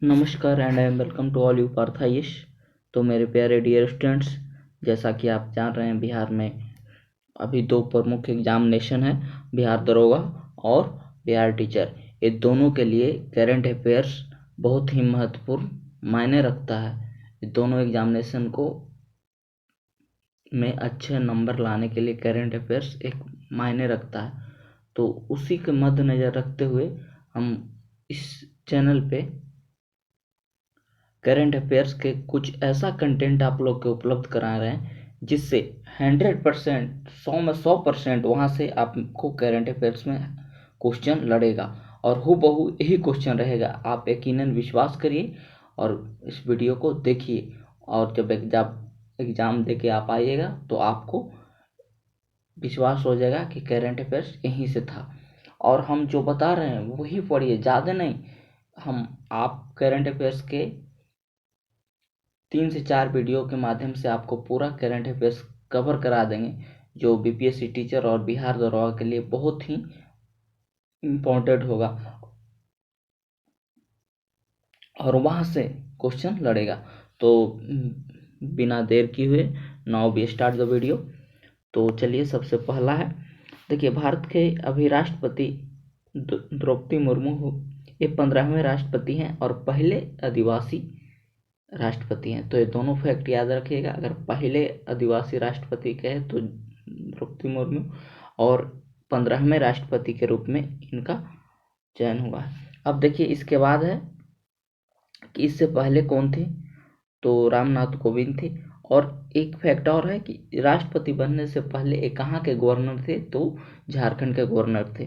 नमस्कार and I am welcome to all you पार्थाइश। तो मेरे प्यारे डियर स्टूडेंट्स, जैसा कि आप जान रहे हैं बिहार में अभी दो प्रमुख एग्जामिनेशन है, बिहार दरोगा और बिहार टीचर। ये दोनों के लिए करंट अफेयर्स बहुत ही महत्वपूर्ण मायने रखता है। ये दोनों एग्जामिनेशन को में अच्छे नंबर लाने के लिए करंट अफेयर्स एक मायने रखता है। तो उसी के मद्देनज़र रखते हुए हम इस चैनल पे करंट अफेयर्स के कुछ ऐसा कंटेंट आप लोग के उपलब्ध करा रहे हैं जिससे 100%, 100% वहाँ से आपको करंट अफेयर्स में क्वेश्चन लड़ेगा और हूबहू यही क्वेश्चन रहेगा। आप यकीनन विश्वास करिए और इस वीडियो को देखिए, और जब एग्ज़ाम दे के आप आइएगा तो आपको विश्वास हो जाएगा कि करंट अफेयर्स यहीं से था। और हम जो बता रहे हैं वही पढ़िए, ज़्यादा नहीं। हम आप करंट अफेयर्स के 3 से 4 वीडियो के माध्यम से आपको पूरा करंट अफेयर्स कवर करा देंगे, जो बीपीएससी टीचर और बिहार दरोगा के लिए बहुत ही इम्पोर्टेंट होगा और वहाँ से क्वेश्चन लड़ेगा। तो बिना देर किए हुए now we start the video. तो चलिए, सबसे पहला है, देखिए, भारत के अभी राष्ट्रपति द्रौपदी मुर्मू ये 15वें राष्ट्रपति हैं और पहले आदिवासी राष्ट्रपति हैं। तो ये दोनों फैक्ट याद रखिएगा। अगर पहले आदिवासी राष्ट्रपति कहे तो द्रौपदी मुर्मू, और 15वें राष्ट्रपति के रूप में इनका चयन हुआ है। अब देखिए, इसके बाद है कि इससे पहले कौन थे, तो रामनाथ कोविंद थे। और एक फैक्ट और है कि राष्ट्रपति बनने से पहले ये कहाँ के गवर्नर थे, तो झारखंड के गवर्नर थे।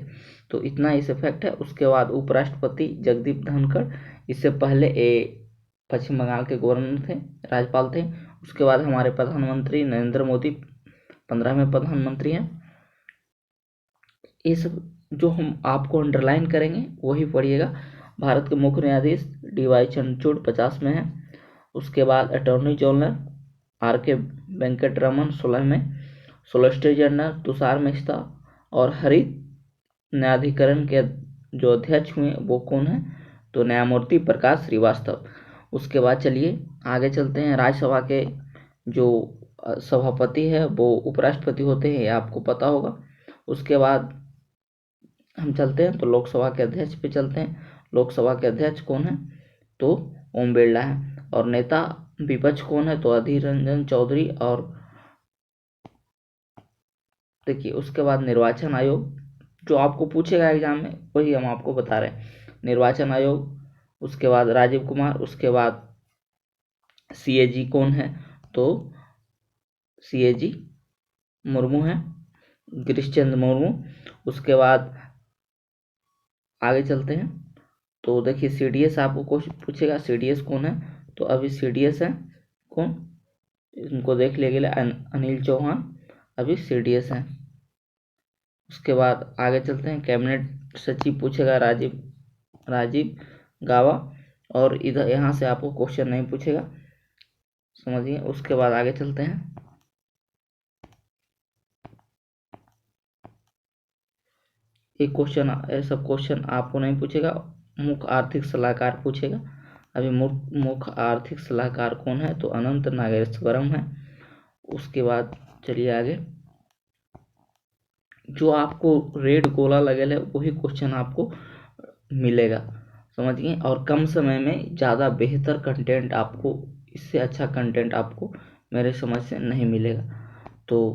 तो इतना इसे फैक्ट है। उसके बाद उपराष्ट्रपति जगदीप धनखड़, इससे पहले ये पश्चिम बंगाल के गवर्नर थे, राज्यपाल थे। उसके बाद हमारे प्रधानमंत्री नरेंद्र मोदी 15वें प्रधानमंत्री हैं। ये सब जो हम आपको अंडरलाइन करेंगे वही पढ़िएगा। भारत के मुख्य न्यायाधीश डी.वाई. चंद्रचूड़ 50 में है। उसके बाद अटॉर्नी जनरल आर.के. वेंकटरमन 16 में, सोलिसिटर जनरल तुषार मेहता, और हरित न्यायाधिकरण के जो अध्यक्ष हुए वो कौन है, तो न्यायमूर्ति प्रकाश श्रीवास्तव। उसके बाद चलिए आगे चलते हैं। राज्यसभा के जो सभापति है वो उपराष्ट्रपति होते हैं, ये आपको पता होगा। उसके बाद हम चलते हैं तो लोकसभा के अध्यक्ष पे चलते हैं। लोकसभा के अध्यक्ष कौन है, तो ओम बिरला है। और नेता विपक्ष कौन है, तो अधीर रंजन चौधरी। और देखिए, उसके बाद निर्वाचन आयोग, जो आपको पूछेगा एग्जाम में वही हम आपको बता रहे हैं। निर्वाचन आयोग, उसके बाद राजीव कुमार। उसके बाद सीएजी कौन है, तो सीएजी मुर्मू है, गिरीश चंद्र मुर्मू। उसके बाद आगे चलते हैं तो देखिए, सीडीएस आपको क्वेश्चन पूछेगा, सीडीएस कौन है, तो अभी सीडीएस है कौन, इनको देख लिया अनिल चौहान अभी सीडीएस है। उसके बाद आगे चलते हैं, कैबिनेट सचिव पूछेगा राजीव गाबा, और इधर यहाँ से आपको क्वेश्चन नहीं पूछेगा, समझिए। उसके बाद आगे चलते हैं, ये सब क्वेश्चन आपको नहीं पूछेगा, मुख्य आर्थिक सलाहकार पूछेगा। अभी मुख्य आर्थिक सलाहकार कौन है, तो अनंत नागेश्वरम है। उसके बाद चलिए आगे, जो आपको रेड गोला लगेगा वही क्वेश्चन आपको मिलेगा, समझिए। और कम समय में ज़्यादा बेहतर कंटेंट आपको, इससे अच्छा कंटेंट आपको मेरे समझ से नहीं मिलेगा। तो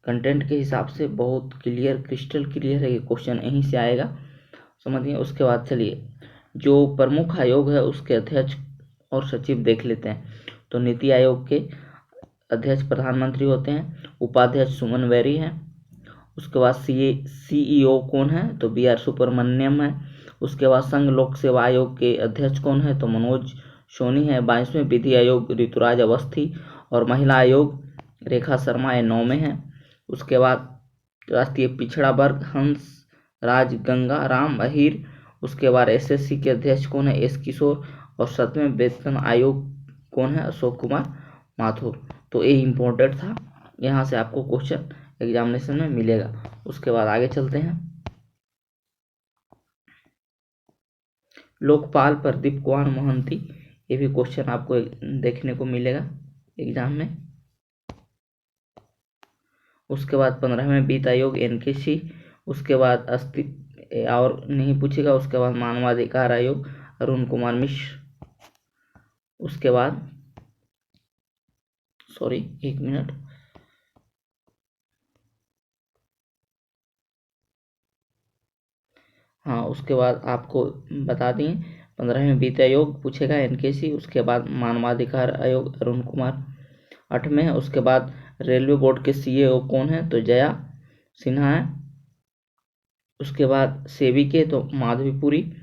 कंटेंट के हिसाब से बहुत क्लियर, क्रिस्टल क्लियर है, ये क्वेश्चन यहीं से आएगा, समझिए। उसके बाद चलिए, जो प्रमुख आयोग है उसके अध्यक्ष और सचिव देख लेते हैं। तो नीति आयोग के अध्यक्ष प्रधानमंत्री होते हैं, उपाध्यक्ष सुमन बैरी हैं। उसके बाद सीईओ कौन है, तो बी.आर. सुब्रमण्यम है। उसके बाद संघ लोक सेवा आयोग के अध्यक्ष कौन है, तो मनोज सोनी है। 22वें विधि आयोग ऋतुराज अवस्थी, और महिला आयोग रेखा शर्मा, ये 9 में है। उसके बाद राष्ट्रीय पिछड़ा वर्ग हंस राज गंगा राम अहीर। उसके बाद एसएससी के अध्यक्ष कौन है, एस किशोर। और 7वें वेतन आयोग कौन है, अशोक कुमार माथुर। तो ये इम्पोर्टेंट था, यहाँ से आपको क्वेश्चन एग्जामिनेशन में मिलेगा। उसके बाद आगे चलते हैं, लोकपाल प्रदीप कुमार मोहंती, ये भी क्वेश्चन आपको देखने को मिलेगा एग्जाम में। उसके बाद 15वें वित्त आयोग NKC, उसके बाद और नहीं पूछेगा। उसके बाद मानवाधिकार आयोग अरुण कुमार मिश्र। उसके बाद एक मिनट, हाँ उसके बाद आपको बता दें 15वें वित्त आयोग पूछेगा NKC। उसके बाद मानवाधिकार आयोग अरुण कुमार 8वें है। उसके बाद रेलवे बोर्ड के CEO कौन है, तो जया सिन्हा है। उसके बाद सेबी के तो माधवीपुरी,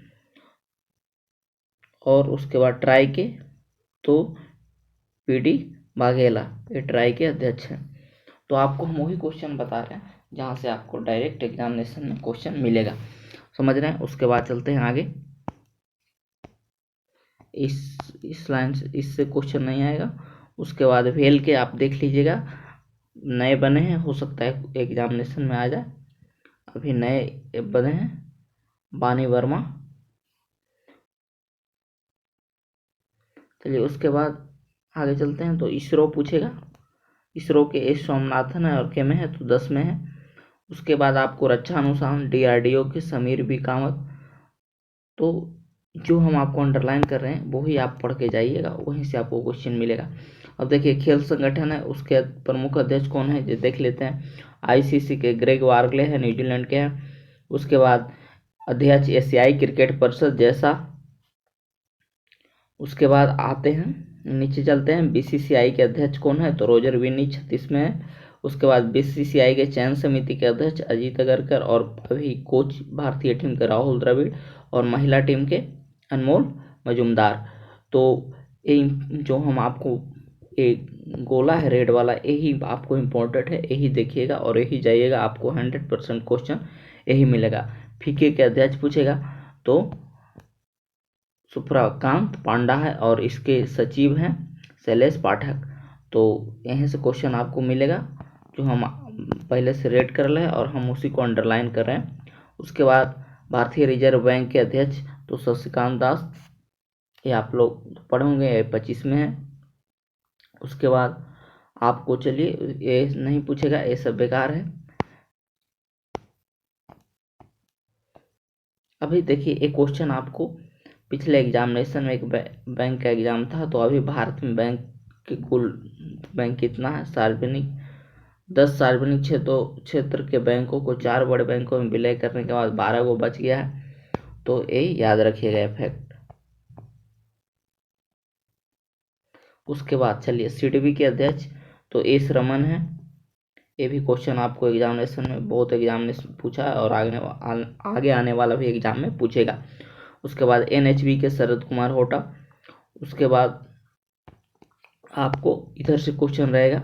और उसके बाद ट्राई के तो PD वाघेला, ये ट्राई के अध्यक्ष हैं। तो आपको हम वही क्वेश्चन बता रहे हैं जहाँ से आपको डायरेक्ट एग्जामिनेशन में क्वेश्चन मिलेगा, समझ रहे हैं। उसके बाद चलते हैं आगे। इस लाइन से इससे क्वेश्चन नहीं आएगा। उसके बाद वेल के आप देख लीजिएगा, नए बने हैं, हो सकता है एग्जामिनेशन में आ जाए, अभी नए बने हैं, बानी वर्मा। चलिए उसके बाद आगे चलते हैं। तो इसरो पूछेगा, इसरो के एस सोमनाथन है और के में है, तो 10 में है। उसके बाद आपको रक्षा अनुसंधान DRDO के समीर बी कामत, तो जो हम आपको अंडरलाइन कर रहे हैं वही आप पढ़ के जाइएगा, वहीं से आपको क्वेश्चन मिलेगा। अब देखिए खेल संगठन है, उसके प्रमुख अध्यक्ष कौन है, जो देख लेते हैं। ICC के ग्रेग वार्गले हैं, न्यूजीलैंड के हैं। उसके बाद अध्यक्ष एशियाई क्रिकेट परिषद जैसा। उसके बाद आते हैं नीचे चलते हैं, BCCI के अध्यक्ष कौन है, तो रोजर विनी 36 में है। उसके बाद BCCI के चयन समिति के अध्यक्ष अजीत अगरकर, और अभी कोच भारतीय टीम के राहुल द्रविड़, और महिला टीम के अनमोल मजुमदार। तो ये जो हम आपको एक गोला है रेड वाला, यही आपको इम्पोर्टेंट है, यही देखिएगा और यही जाइएगा, आपको 100% क्वेश्चन यही मिलेगा। फीके के अध्यक्ष पूछेगा तो सुप्राकांत पांडा है, और इसके सचिव हैं शैलेश पाठक। तो यहीं से क्वेश्चन आपको मिलेगा, जो हम पहले से रेड कर रहे हैं और हम उसी को अंडरलाइन कर रहे हैं। उसके बाद भारतीय रिजर्व बैंक के अध्यक्ष तो शशिकांत दास, ये आप लोग पढ़े होंगे, 25 में है। उसके बाद आपको चलिए ये नहीं पूछेगा, ये सब बेकार है। अभी देखिए एक क्वेश्चन आपको पिछले एग्जामिनेशन में, एक बैंक का एग्जाम था, तो अभी भारत में बैंक के कुल बैंक कितना है, सार्वजनिक 10 सार्वजनिक क्षेत्र के बैंकों को 4 बड़े बैंकों में विलय करने के बाद 12 को बच गया है, तो ये याद रखिएगा फैक्ट। उसके बाद चलिए CDB के अध्यक्ष तो एस रमन है, ये भी क्वेश्चन आपको एग्जामिनेशन में बहुत एग्जामिनेशन पूछा है, और आगे आने वाला भी एग्जाम में पूछेगा। उसके बाद NHB के शरद कुमार होटा। उसके बाद आपको इधर से क्वेश्चन रहेगा,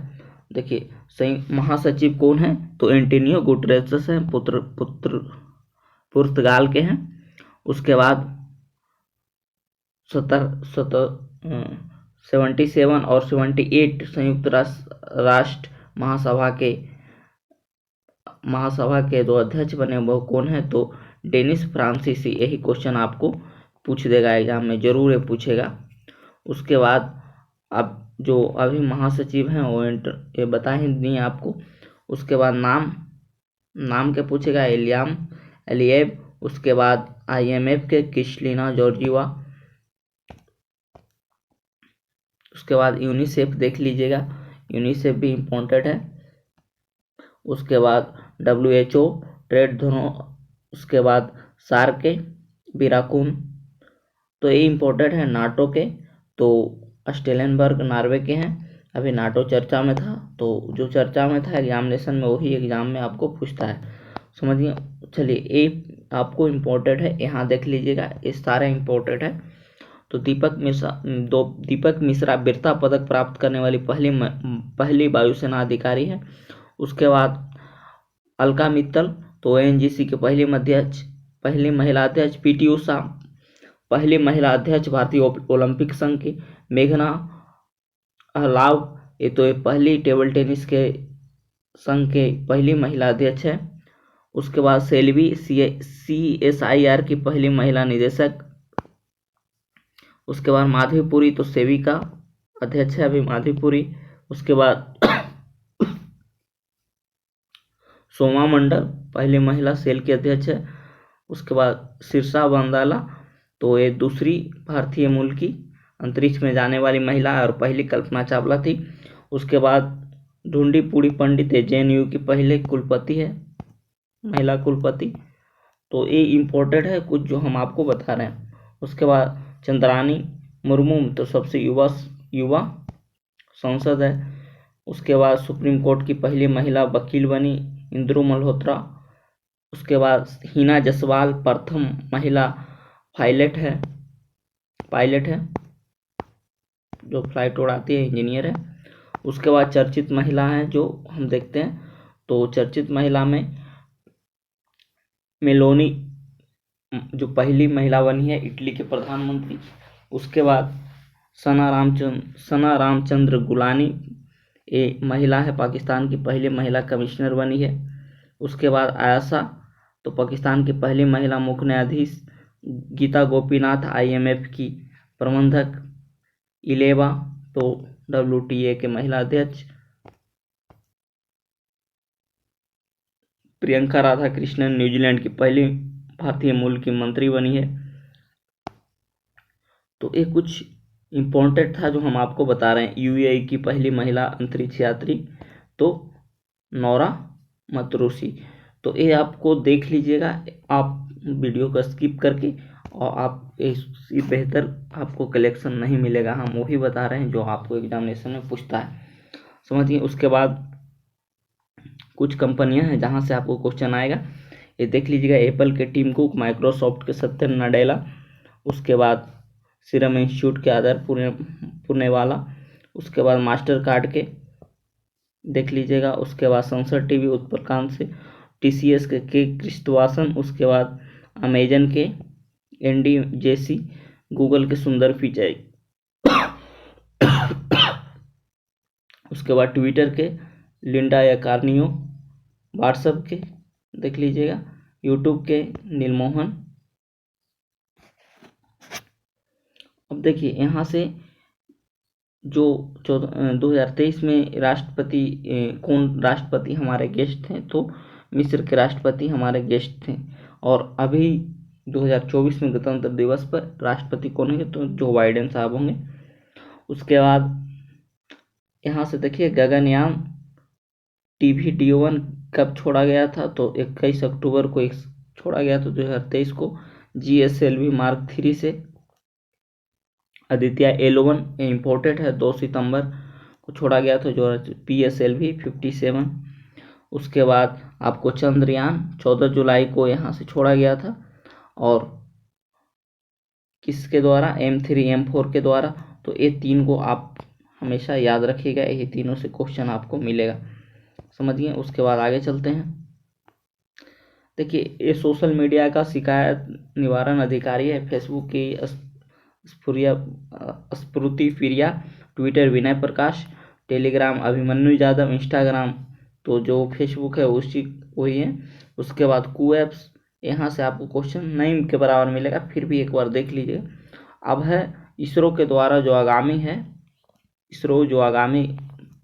देखिए संयुक्त महासचिव कौन है, तो एंटोनियो गुटेरेस हैं, पुर्तगाल के हैं। उसके बाद 77 और 78 संयुक्त राष्ट्र महासभा के 2 अध्यक्ष बने, वो कौन है, तो डेनिस फ्रांसीसी। यही क्वेश्चन आपको पूछ देगा एग्जाम में, जरूर ये पूछेगा। उसके बाद अब जो अभी महासचिव हैं वो ये बता ही नहीं आपको। उसके बाद नाम के पूछेगा, इलियाम एलिएव। उसके बाद IMF के क्रिस्टलिना जॉर्जिवा। उसके बाद यूनिसेफ देख लीजिएगा, यूनिसेफ भी इम्पोर्टेंट है। उसके बाद WHO ट्रेड दोनों। उसके बाद सार्क के बिराकुन, तो ये इम्पोर्टेंट है। नाटो के तो स्टेलनबर्ग नॉर्वे के हैं, अभी नाटो चर्चा में था, तो जो चर्चा में था एग्जामिनेशन में वही एग्जाम में आपको पूछता है, समझिए। चलिए ये आपको इम्पोर्टेंट है, यहाँ देख लीजिएगा, ये सारे इम्पोर्टेंट है। तो दीपक मिश्रा वीरता पदक प्राप्त करने वाली पहली वायुसेना अधिकारी है। उसके बाद अलका मित्तल तो ONGC के पहली महिला अध्यक्ष। PT उषा पहली महिला अध्यक्ष भारतीय ओलंपिक संघ की। मेघना अहलाव ये तो पहली टेबल टेनिस के संघ के पहली महिला अध्यक्ष है। उसके बाद सेल्वी CSIR की पहली महिला निदेशक। उसके बाद माधवीपुरी तो सेवी का अध्यक्ष है अभी माधवीपुरी। उसके बाद सोमा मंडल पहली महिला सेल की अध्यक्ष है। उसके बाद शीर्षा बंदाला तो ये दूसरी भारतीय मूल की अंतरिक्ष में जाने वाली महिला है और पहली कल्पना चावला थी। उसके बाद ढूंढीपुरी पंडित JNU की पहले कुलपति है, महिला कुलपति। तो ये इम्पोर्टेंट है कुछ जो हम आपको बता रहे हैं। उसके बाद चंद्रानी मुर्मू तो सबसे युवा सांसद है। उसके बाद सुप्रीम कोर्ट की पहली महिला वकील बनी इंदु मल्होत्रा। उसके बाद हिना जसवाल प्रथम महिला पायलट है जो फ्लाइट उड़ाती है, इंजीनियर है। उसके बाद चर्चित महिला है जो हम देखते हैं, तो चर्चित महिला में मेलोनी जो पहली महिला बनी है इटली के प्रधानमंत्री। उसके बाद सना रामचंद्र गुलानी ये महिला है, पाकिस्तान की पहली महिला कमिश्नर बनी है। उसके बाद आयशा तो पाकिस्तान की पहली महिला मुख्य न्यायाधीश। गीता गोपीनाथ IMF की प्रबंधक। इलेवा तो WTA के महिला अध्यक्ष। प्रियंका राधाकृष्णन न्यूजीलैंड की पहली भारतीय मूल की मंत्री बनी है। तो ये कुछ इम्पोर्टेंट था जो हम आपको बता रहे हैं। UAE की पहली महिला अंतरिक्ष यात्री तो नौरा मतरूसी। तो ये आपको देख लीजिएगा आप वीडियो को स्किप करके, और आप इससे बेहतर आपको कलेक्शन नहीं मिलेगा, हम वही बता रहे हैं जो आपको एग्जामिनेशन में पूछता है, समझिए। उसके बाद कुछ कंपनियां हैं जहां से आपको क्वेश्चन आएगा, ये देख लीजिएगा। एप्पल के टीम कुक, माइक्रोसॉफ्ट के सत्य नाडेला। उसके बाद सीरम इंस्टीट्यूट के आदर पुणेवाला। उसके बाद मास्टर कार्ड के देख लीजिएगा। उसके बाद संसद टीवी उत्तरकांत से। TCS के कृष्णवासन। उसके बाद अमेजन के ND JC। गूगल के सुंदर पिचाई। उसके बाद ट्विटर के लिंडा याकार्नियो। व्हाट्सएप के देख लीजिएगा। यूट्यूब के नीलमोहन। अब देखिए यहाँ से जो 2023 में राष्ट्रपति कौन राष्ट्रपति हमारे गेस्ट थे, तो मिस्र के राष्ट्रपति हमारे गेस्ट थे। और अभी 2024 में गणतंत्र दिवस पर राष्ट्रपति कौन होंगे, तो जो बाइडेन साहब होंगे। उसके बाद यहाँ से देखिए गगनयान TVD-1 कब छोड़ा गया था, तो 21 अक्टूबर को छोड़ा गया था 2023 को GSLV Mark 3 से। आदित्य L1 इम्पोर्टेड है, 2 सितंबर को छोड़ा गया था जो PSLV 57। उसके बाद आपको चंद्रयान 14 जुलाई को यहाँ से छोड़ा गया था, और किसके द्वारा, M3 M4 के द्वारा। तो ये 3 को आप हमेशा याद रखिएगा, ये तीनों से क्वेश्चन आपको मिलेगा, समझिए। उसके बाद आगे चलते हैं। देखिए ये सोशल मीडिया का शिकायत निवारण अधिकारी है। फेसबुक की स्फूर्ति प्रिया। ट्विटर विनय प्रकाश। टेलीग्राम अभिमन्यु यादव। इंस्टाग्राम तो जो फेसबुक है उसी वही है। उसके बाद कुएप्स, यहाँ से आपको क्वेश्चन नहीं के बराबर मिलेगा, फिर भी एक बार देख लीजिए। अब है इसरो के द्वारा जो आगामी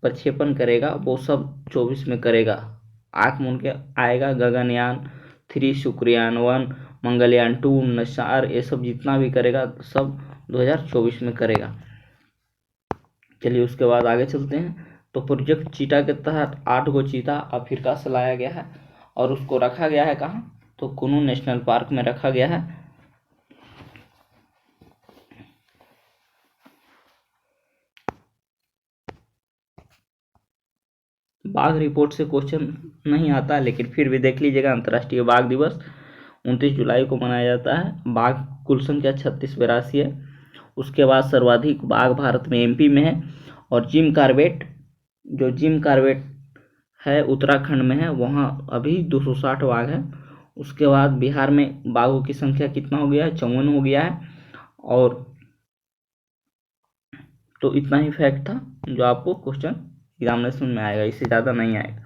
प्रक्षेपण करेगा वो सब 24 में करेगा। आँख मूंद के आएगा। गगनयान 3, शुक्रयान 1, मंगलयान 2, नशार, ये सब जितना भी करेगा सब 2024 में करेगा। चलिए उसके बाद आगे चलते हैं। तो प्रोजेक्ट चीता के तहत 8 गो चीता अफ्रीका से लाया गया है, और उसको रखा गया है कहाँ, तो कुनू नेशनल पार्क में रखा गया है। बाघ रिपोर्ट से क्वेश्चन नहीं आता, लेकिन फिर भी देख लीजिएगा। अंतर्राष्ट्रीय बाघ दिवस 29 जुलाई को मनाया जाता है। बाघ कुल संख्या 3682 है। उसके बाद सर्वाधिक बाघ भारत में MP में है, और जिम कार्बेट है उत्तराखंड में है, वहाँ अभी 260 बाघ है। उसके बाद बिहार में बाघों की संख्या कितना हो गया है, 54 हो गया है। और तो इतना ही फैक्ट था जो आपको क्वेश्चन एग्जामिनेशन में आएगा, इससे ज़्यादा नहीं आएगा।